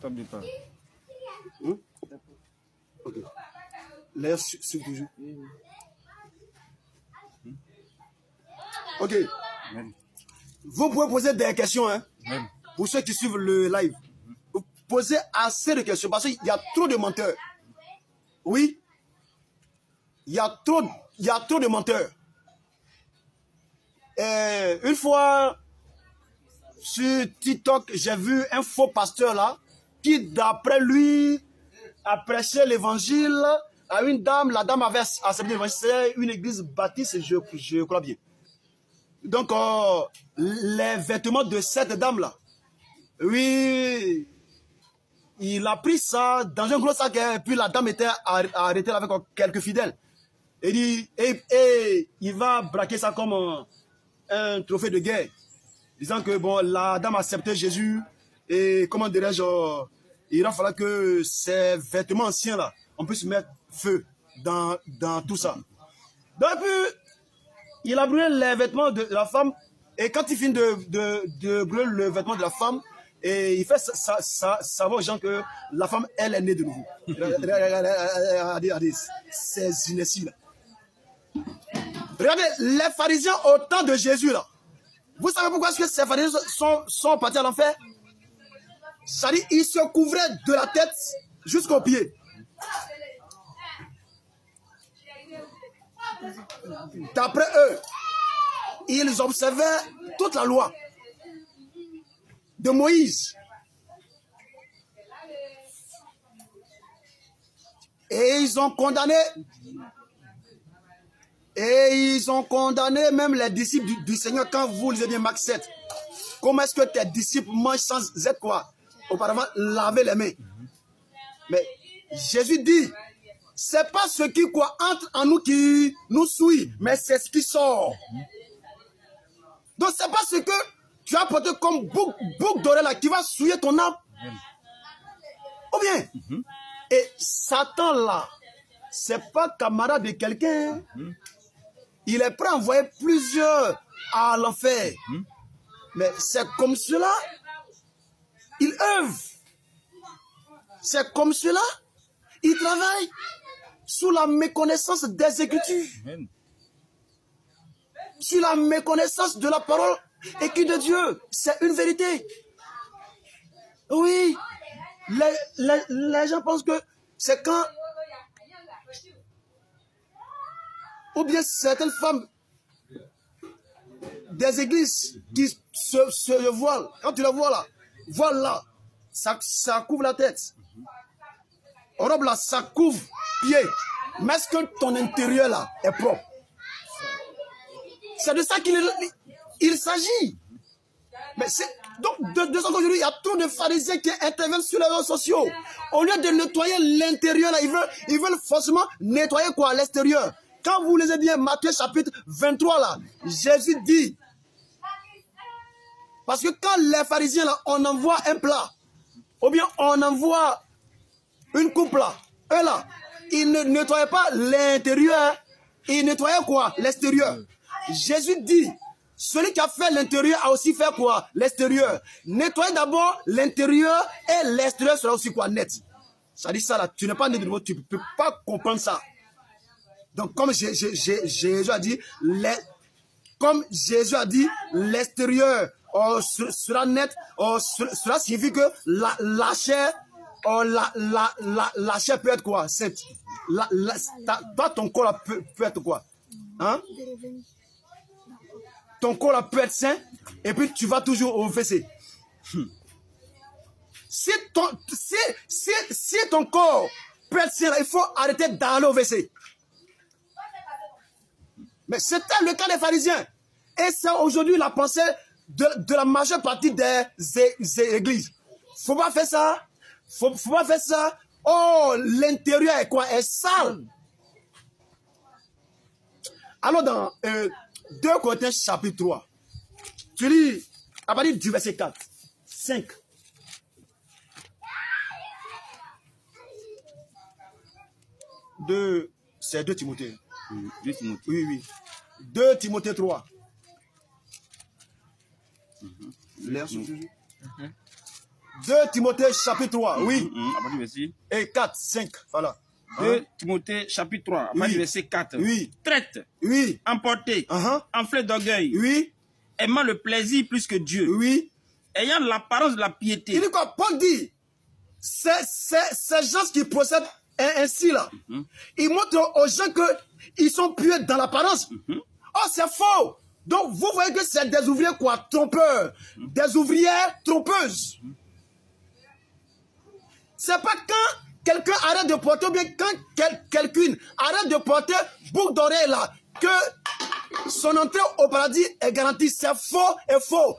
T'oublies pas. Ok. L'air sur toujours. Ok. Même. Vous pouvez poser des questions, hein, Même. pour ceux qui suivent le live. Vous posez assez de questions parce qu'il y a trop de menteurs. Oui. Il y a trop de menteurs. Et une fois, sur TikTok, j'ai vu un faux pasteur là, qui d'après lui, a prêché l'évangile à une dame. La dame avait accepté l'évangile. C'est une église baptiste, je crois bien. Donc, les vêtements de cette dame-là, oui, il a pris ça dans un gros sac, et puis la dame était arrêtée avec quelques fidèles. Et il va braquer ça comme un trophée de guerre, disant que bon, la dame a accepté Jésus, et comment dirais-je, il va falloir que ces vêtements anciens là, on puisse mettre feu dans tout ça. Donc, puis, il a brûlé les vêtements de la femme, et quand il finit de brûler le vêtement de la femme, et il fait savoir aux gens que la femme, elle est née de nouveau. Regardez, ces inécis là. Regardez, les pharisiens au temps de Jésus là. Vous savez pourquoi est-ce que ces pharisiens sont partis à l'enfer? C'est-à-dire, ils se couvraient de la tête jusqu'aux pieds. D'après eux, ils observaient toute la loi de Moïse. Et ils ont condamné même les disciples du Seigneur. Quand vous lisez bien Marc 7, comment est-ce que tes disciples mangent sans être quoi? Auparavant, laver les mains. Mais Jésus dit, c'est pas ce qui quoi entre en nous qui nous suit, mais c'est ce qui sort. Donc c'est pas ce que tu as porté comme boucle d'oreille là qui va souiller ton âme. Ou bien, et Satan là, c'est pas camarade de quelqu'un. Il est prêt à envoyer plusieurs à l'enfer. Mais c'est comme cela, il œuvre. C'est comme cela, il travaille sous la méconnaissance des Écritures. Sur la méconnaissance de la parole écrite de Dieu. C'est une vérité. Oui, les gens pensent que c'est quand... Ou bien certaines femmes des églises qui se voilent. Quand tu les vois là, voile là, ça couvre la tête. Robe là, ça couvre pied. Mais est-ce que ton intérieur là est propre? C'est de ça qu'il s'agit. Mais donc, de ce qu'aujourd'hui, il y a trop de pharisiens qui interviennent sur les réseaux sociaux. Au lieu de nettoyer l'intérieur, là, ils veulent forcément nettoyer quoi? L'extérieur. Quand vous lisez bien Matthieu chapitre 23, là, Jésus dit, parce que quand les pharisiens, là, on envoie un plat, ou bien on envoie une coupe là, eux là, ils ne nettoyaient pas l'intérieur, ils nettoyaient quoi? L'extérieur. Jésus dit, celui qui a fait l'intérieur a aussi fait quoi? L'extérieur. Nettoyez d'abord l'intérieur et l'extérieur sera aussi quoi? Net. Ça dit ça là, tu n'es pas né de nouveau, tu ne peux pas comprendre ça. Donc comme Jésus a dit, l'extérieur sera net, cela signifie que la chair, la chair peut être quoi? Toi, ton corps là, peut être quoi? Hein? Ton corps là peut être sain, et puis tu vas toujours au WC. Si ton corps peut être sain, il faut arrêter d'aller au WC. Mais c'était le cas des pharisiens. Et c'est aujourd'hui la pensée de la majeure partie des églises. Faut pas faire ça. Faut pas faire ça. Oh, l'intérieur est quoi? Est sale. Alors dans 2 Corinthiens chapitre 3, tu lis à partir du verset 4, 5. C'est 2 Timothée. 2 Timothée. Oui. 2 Timothée 3. L'air sur Jésus. 2 Timothée chapitre 3, oui. À partir du verset. Et 4, 5, voilà. 2 Timothée chapitre 3, à partir du verset 4. Oui. Traite, Oui. emporté, enflé d'orgueil, Oui. aimant le plaisir plus que Dieu, Oui. ayant l'apparence de la piété. Il dit quoi? Paul dit, ces gens qui procèdent ainsi là, ils montrent aux gens qu'ils sont pieux dans l'apparence. Oh, c'est faux. Donc, vous voyez que c'est des ouvriers quoi? Trompeurs. Des ouvrières trompeuses. C'est pas quand quelqu'un arrête de porter, ou bien quand quelqu'une arrête de porter boucle d'oreille là, que son entrée au paradis est garantie. C'est faux et faux.